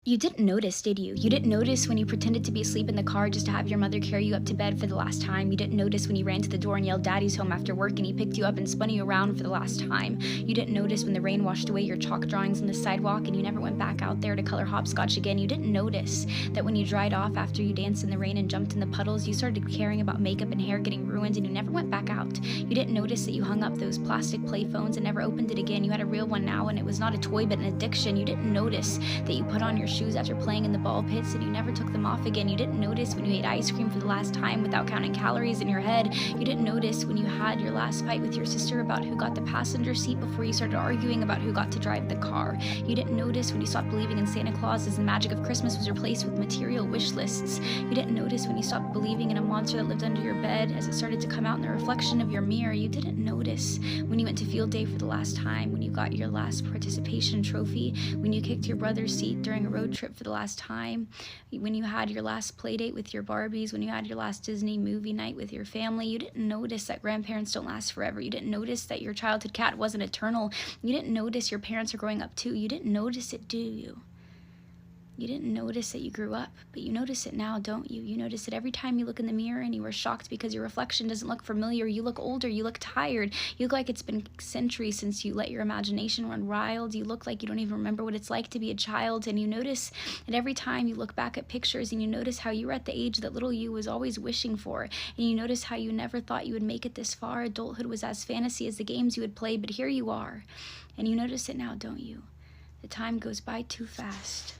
You didn't notice, did you? You didn't notice when you pretended to be asleep in the car just to have your mother carry you up to bed for the last time. You didn't notice when you ran to the door and yelled "Daddy's home" after work and he picked you up and spun you around for the last time. You didn't notice when the rain washed away your chalk drawings on the sidewalk and you never went back out there to color hopscotch again. You didn't notice that when you dried off after you danced in the rain and jumped in the puddles, you started caring about makeup and hair getting ruined and you never went back out. You didn't notice that you hung up those plastic play phones and never opened it again. You had a real one now and it was not a toy but an addiction. You didn't notice that you put on your shoes after playing in the ball pits and you never took them off again. You didn't notice when you ate ice cream for the last time without counting calories in your head. You didn't notice when you had your last fight with your sister about who got the passenger seat before you started arguing about who got to drive the car. You didn't notice when you stopped believing in Santa Claus as the magic of Christmas was replaced with material wish lists. You didn't notice when you stopped believing in a monster that lived under your bed as it started to come out in the reflection of your mirror. You didn't notice when you went to field day for the last time, when you got your last participation trophy, when you kicked your brother's seat during a road trip for the last time, when you had your last play date with your Barbies, when you had your last Disney movie night with your family. You didn't notice that grandparents don't last forever. You didn't notice that your childhood cat wasn't eternal. You didn't notice your parents are growing up too. You didn't notice it, do you? You didn't notice that you grew up, but you notice it now, don't you? You notice it every time you look in the mirror and you are shocked because your reflection doesn't look familiar. You look older, you look tired, you look like it's been centuries since you let your imagination run wild. You look like you don't even remember what it's like to be a child, and you notice that every time you look back at pictures and you notice how you were at the age that little you was always wishing for, and you notice how you never thought you would make it this far. Adulthood was as fantasy as the games you would play, but here you are, and you notice it now, don't you? The time goes by too fast.